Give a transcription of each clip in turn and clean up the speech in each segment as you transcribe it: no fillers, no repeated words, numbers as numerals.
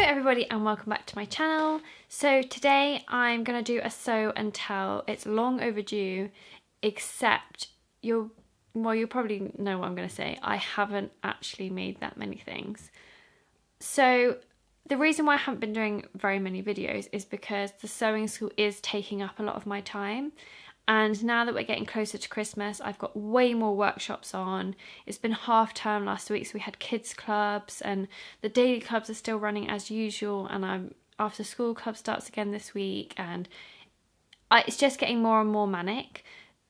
everybody and welcome back to my channel. So today I'm going to do a sew and tell. It's long overdue, except you'll probably know what I'm going to say. I haven't actually made that many things. So the reason why I haven't been doing very many videos is because the sewing school is taking up a lot of my time. And now that we're getting closer to Christmas, I've got way more workshops on. It's been half term last week, so we had kids clubs and the daily clubs are still running as usual, and after school club starts again this week, and it's just getting more and more manic.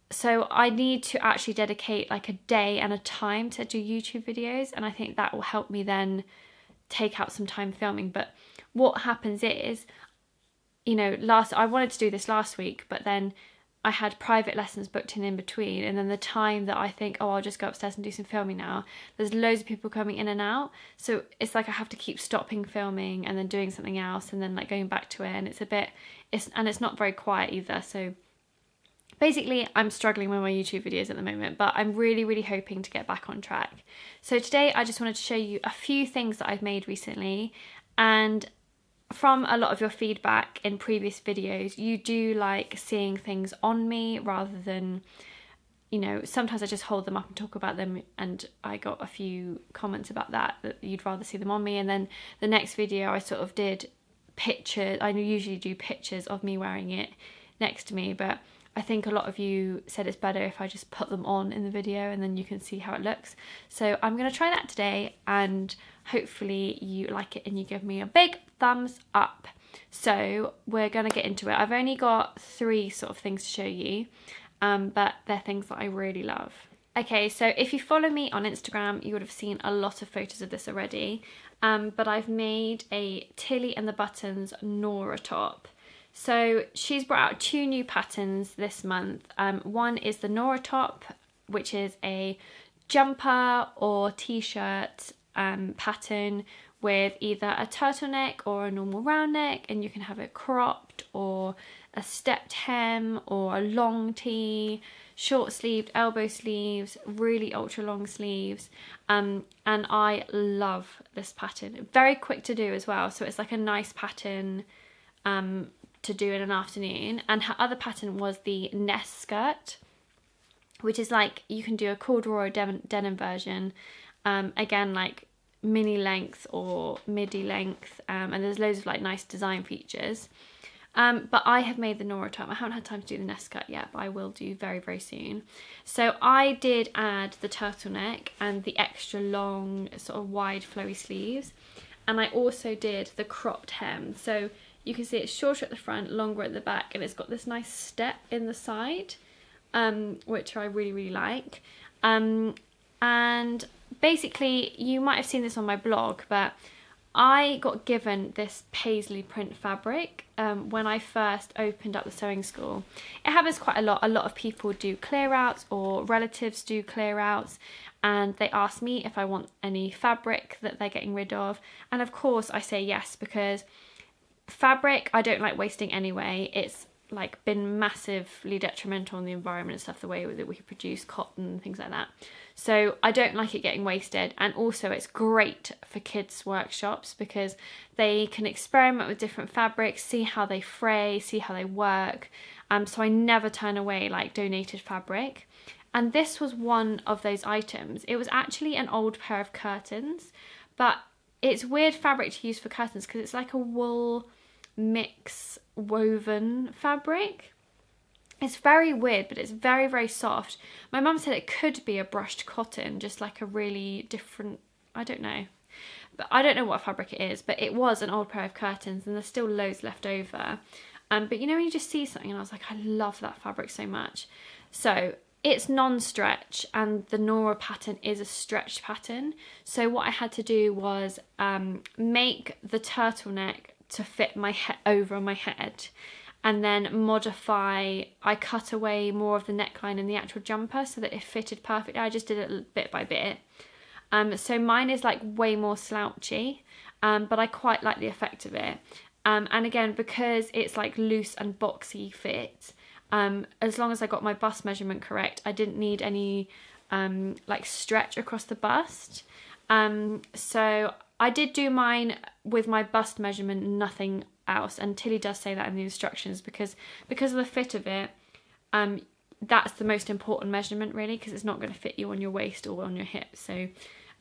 So I need to actually dedicate like a day and a time to do YouTube videos, and I think that will help me then take out some time filming. But what happens is, I wanted to do this last week, but then I had private lessons booked in between, and then the time that I think, oh, I'll just go upstairs and do some filming now, there's loads of people coming in and out, so it's like I have to keep stopping filming and then doing something else and then like going back to it, and it's not very quiet either. So basically I'm struggling with my YouTube videos at the moment, but I'm really hoping to get back on track. So today I just wanted to show you a few things that I've made recently, and from a lot of your feedback in previous videos, you do like seeing things on me rather than, sometimes I just hold them up and talk about them, and I got a few comments about that you'd rather see them on me. And then the next video I sort of did pictures. I usually do pictures of me wearing it next to me, but I think a lot of you said it's better if I just put them on in the video and then you can see how it looks. So I'm going to try that today, and hopefully you like it and you give me a big thumbs up. So we're going to get into it. I've only got 3 sort of things to show you, but they're things that I really love. Okay, so if you follow me on Instagram, you would have seen a lot of photos of this already, but I've made a Tilly and the Buttons Noora top. So she's brought out 2 new patterns this month. One is the Noora top, which is a jumper or t-shirt pattern with either a turtleneck or a normal round neck, and you can have it cropped or a stepped hem or a long tee, short sleeved, elbow sleeves, really ultra long sleeves, and I love this pattern. Very quick to do as well, so it's like a nice pattern to do in an afternoon. And her other pattern was the nest skirt, which is like, you can do a corduroy denim version, again like mini length or midi length, and there's loads of like nice design features. But I have made the Noora top. I haven't had time to do the nest skirt yet, but I will do very soon. So I did add the turtleneck and the extra long sort of wide flowy sleeves, and I also did the cropped hem. So you can see it's shorter at the front, longer at the back, and it's got this nice step in the side, which I really like. And basically, you might have seen this on my blog, but I got given this paisley print fabric when I first opened up the sewing school. It happens quite a lot. A lot of people do clear outs, or relatives do clear outs, and they ask me if I want any fabric that they're getting rid of. And of course I say yes, because fabric I don't like wasting anyway. It's like been massively detrimental on the environment and stuff, the way that we produce cotton and things like that. So I don't like it getting wasted, and also it's great for kids' workshops because they can experiment with different fabrics, see how they fray, see how they work. So I never turn away like donated fabric. And this was one of those items. It was actually an old pair of curtains, but it's weird fabric to use for curtains because it's like a wool mix woven fabric. It's very weird, but it's very soft. My mum said it could be a brushed cotton, just like a really different, I don't know. But I don't know what fabric it is, but it was an old pair of curtains, and there's still loads left over. But you know when you just see something and I was like, I love that fabric so much. So it's non-stretch, and the Noora pattern is a stretched pattern. So what I had to do was make the turtleneck to fit my head over my head, and then modify. I cut away more of the neckline in the actual jumper so that it fitted perfectly. I just did it bit by bit. So mine is like way more slouchy, but I quite like the effect of it. And again, because it's like loose and boxy fit, as long as I got my bust measurement correct, I didn't need any like stretch across the bust. So I did do mine with my bust measurement, nothing else, and Tilly does say that in the instructions because of the fit of it. That's the most important measurement really, because it's not going to fit you on your waist or on your hips. So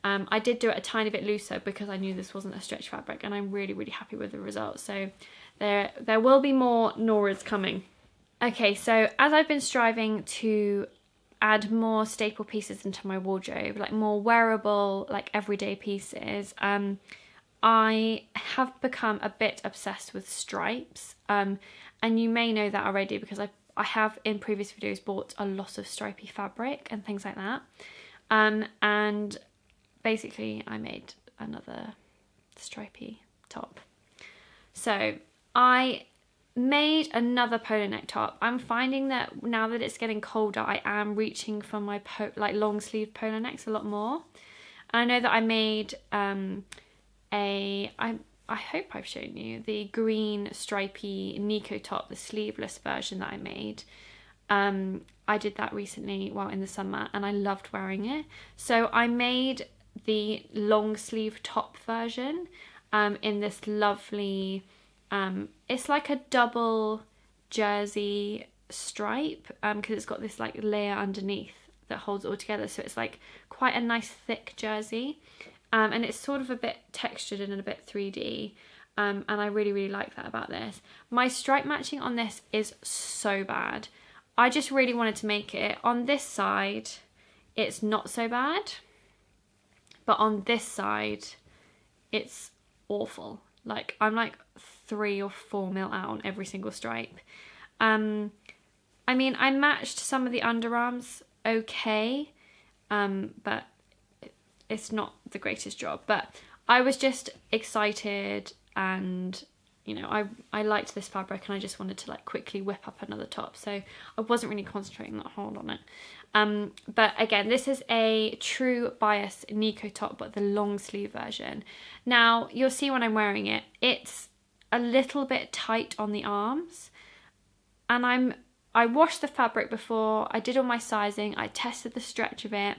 I did do it a tiny bit looser because I knew this wasn't a stretch fabric, and I'm really, really happy with the results. So there will be more Nooras coming. Okay, so as I've been striving to add more staple pieces into my wardrobe, like more wearable, like everyday pieces, I have become a bit obsessed with stripes. And you may know that already because I have in previous videos bought a lot of stripy fabric and things like that. And basically I made another stripy top. So I made another polo neck top. I'm finding that now that it's getting colder, I am reaching for my long sleeve polo necks a lot more. And I know that I made I hope I've shown you the green stripy Nico top, the sleeveless version that I made. I did that recently while in the summer and I loved wearing it. So I made the long sleeve top version in this lovely, it's like a double jersey stripe because it's got this like layer underneath that holds it all together. So it's like quite a nice thick jersey. And it's sort of a bit textured and a bit 3D. And I really, really like that about this. My stripe matching on this is so bad. I just really wanted to make it. On this side, it's not so bad. But on this side, it's awful. Like, I'm like 3 or 4 mil out on every single stripe. I mean, I matched some of the underarms okay. But it's not the greatest job, but I was just excited and, you know, I liked this fabric and I just wanted to like quickly whip up another top. So I wasn't really concentrating that hard on it. But again, this is a true bias Nico top, but the long sleeve version. Now you'll see when I'm wearing it, it's a little bit tight on the arms, and I washed the fabric before, I did all my sizing, I tested the stretch of it.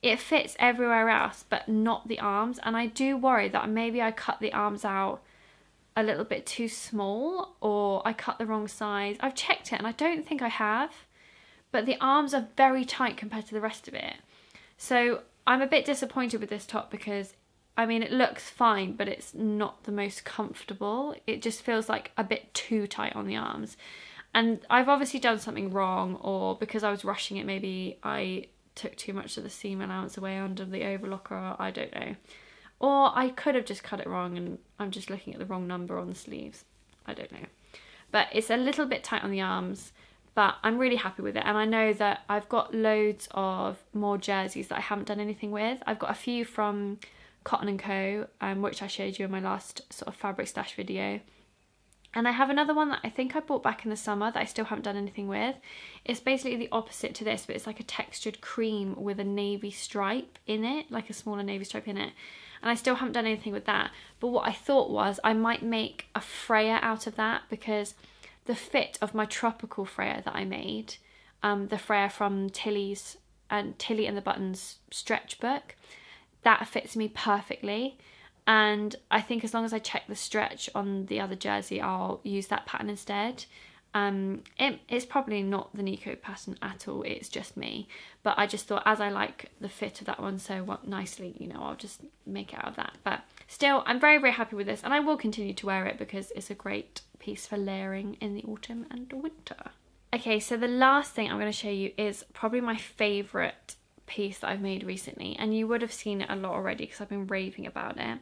It fits everywhere else, but not the arms. And I do worry that maybe I cut the arms out a little bit too small, or I cut the wrong size. I've checked it and I don't think I have, but the arms are very tight compared to the rest of it. So I'm a bit disappointed with this top because, I mean, it looks fine, but it's not the most comfortable. It just feels like a bit too tight on the arms. And I've obviously done something wrong, or because I was rushing it, maybe I took too much of the seam allowance away under the overlocker, I don't know. Or I could have just cut it wrong and I'm just looking at the wrong number on the sleeves. I don't know. But it's a little bit tight on the arms, but I'm really happy with it. And I know that I've got loads of more jerseys that I haven't done anything with. I've got a few from Cotton & Co, which I showed you in my last sort of fabric stash video. And I have another one that I think I bought back in the summer that I still haven't done anything with. It's basically the opposite to this, but it's like a textured cream with a navy stripe in it, like a smaller navy stripe in it. And I still haven't done anything with that. But what I thought was I might make a Freya out of that, because the fit of my tropical Freya that I made, the Freya from Tilly's and Tilly and the Buttons stretch book, that fits me perfectly. And I think as long as I check the stretch on the other jersey, I'll use that pattern instead. It's probably not the Nico pattern at all, it's just me. But I just thought, as I like the fit of that one so nicely, you know, I'll just make it out of that. But still, I'm very, very happy with this, and I will continue to wear it because it's a great piece for layering in the autumn and winter. Okay, so the last thing I'm going to show you is probably my favourite piece that I've made recently, and you would have seen it a lot already because I've been raving about it.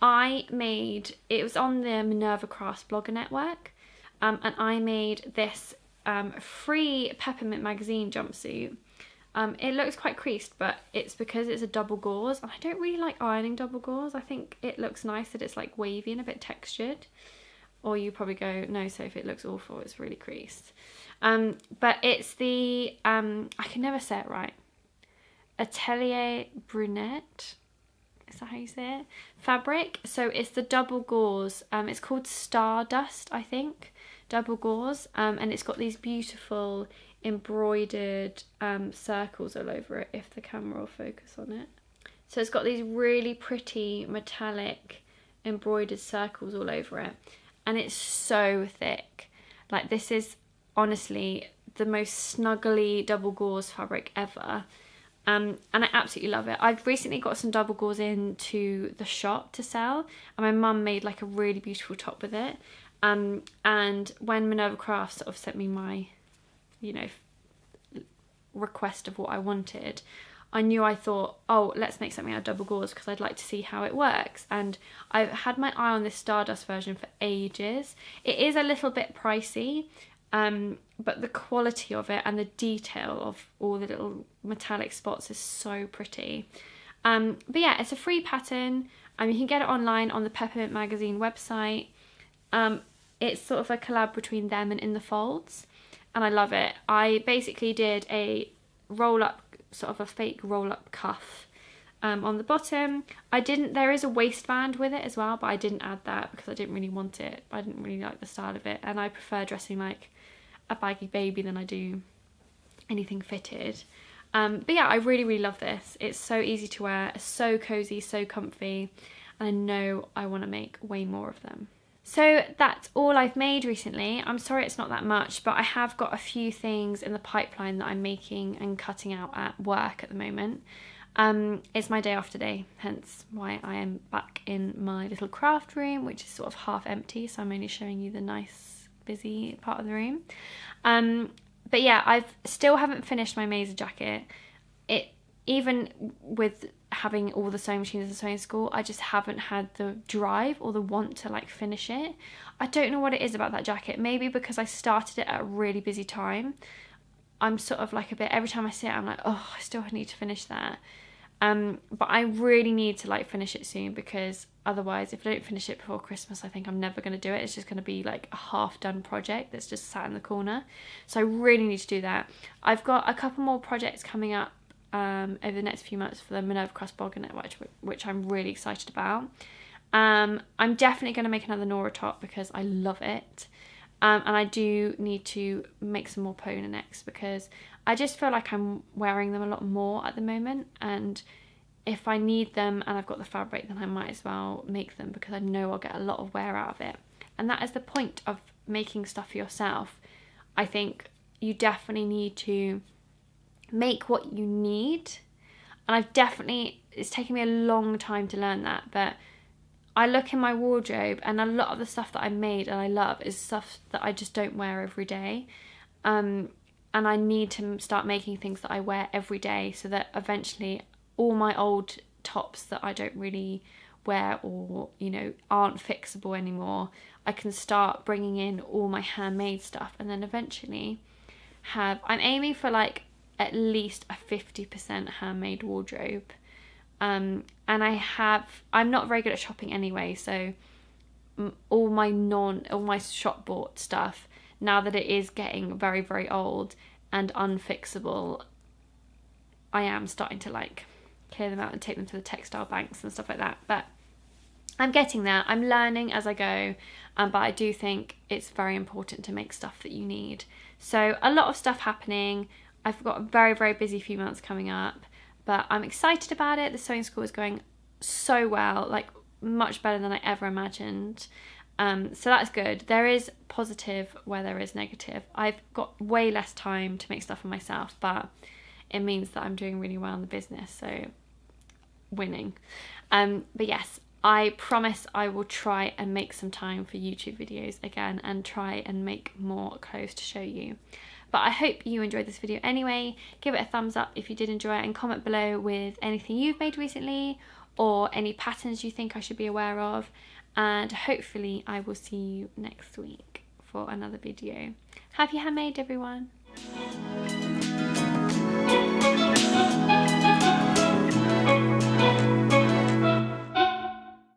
I made, it was on the Minerva Crafts blogger network, and I made this free Peppermint magazine jumpsuit. It looks quite creased, but it's because it's a double gauze, and I don't really like ironing double gauze. I think it looks nice that it's like wavy and a bit textured. Or you probably go, no Sophie, it looks awful, it's really creased. But it's the, I can never say it right, Atelier Brunette, is that how you say it? Fabric. So it's the double gauze, it's called Stardust, I think, double gauze, and it's got these beautiful embroidered circles all over it, if the camera will focus on it. So it's got these really pretty metallic embroidered circles all over it, and it's so thick. Like, this is honestly the most snuggly double gauze fabric ever. And I absolutely love it. I've recently got some double gauze into the shop to sell, and my mum made like a really beautiful top with it. And when Minerva Crafts sort of sent me my, you know, request of what I wanted, I thought, oh, let's make something out of double gauze because I'd like to see how it works. And I've had my eye on this Stardust version for ages. It is a little bit pricey, but the quality of it and the detail of all the little metallic spots is so pretty. But yeah, it's a free pattern. You can get it online on the Peppermint Magazine website. It's sort of a collab between them and In the Folds, and I love it. I basically did a roll-up, sort of a fake roll-up cuff on the bottom. There is a waistband with it as well, but I didn't add that because I didn't really want it. I didn't really like the style of it, and I prefer dressing like a baggy baby than I do anything fitted. But yeah, I really, really love this. It's so easy to wear, it's so cozy, so comfy, and I know I want to make way more of them. So that's all I've made recently. I'm sorry it's not that much, but I have got a few things in the pipeline that I'm making and cutting out at work at the moment. It's my day off today, hence why I am back in my little craft room, which is sort of half empty, so I'm only showing you the nice busy part of the room. But yeah, I still haven't finished my Mazer jacket. Even with having all the sewing machines at sewing school, I just haven't had the drive or the want to like finish it. I don't know what it is about that jacket. Maybe because I started it at a really busy time. I'm sort of like a bit, every time I see it, I'm like, oh, I still need to finish that. But I really need to like finish it soon, because otherwise if I don't finish it before Christmas, I think I'm never going to do it. It's just going to be like a half done project that's just sat in the corner. So I really need to do that. I've got a couple more projects coming up over the next few months for the Minerva Crafts Boggernet, which I'm really excited about. I'm definitely going to make another Noora top because I love it. And I do need to make some more pona necks because I just feel like I'm wearing them a lot more at the moment, and if I need them and I've got the fabric, then I might as well make them because I know I'll get a lot of wear out of it. And that is the point of making stuff for yourself. I think you definitely need to make what you need, and it's taken me a long time to learn that, but I look in my wardrobe and a lot of the stuff that I made and I love is stuff that I just don't wear every day, and I need to start making things that I wear every day so that eventually all my old tops that I don't really wear or, you know, aren't fixable anymore, I can start bringing in all my handmade stuff, and then eventually I'm aiming for like at least a 50% handmade wardrobe. And I'm not very good at shopping anyway, so all my shop bought stuff, now that it is getting very, very old and unfixable, I am starting to like clear them out and take them to the textile banks and stuff like that. But I'm getting there. I'm learning as I go, but I do think it's very important to make stuff that you need. So a lot of stuff happening. I've got a very, very busy few months coming up, but I'm excited about it. The sewing school is going so well, like much better than I ever imagined. So that's good. There is positive where there is negative. I've got way less time to make stuff for myself, but it means that I'm doing really well in the business, so winning. But yes, I promise I will try and make some time for YouTube videos again and try and make more clothes to show you. But I hope you enjoyed this video anyway. Give it a thumbs up if you did enjoy it, and comment below with anything you've made recently or any patterns you think I should be aware of. And hopefully I will see you next week for another video. Happy handmade, everyone.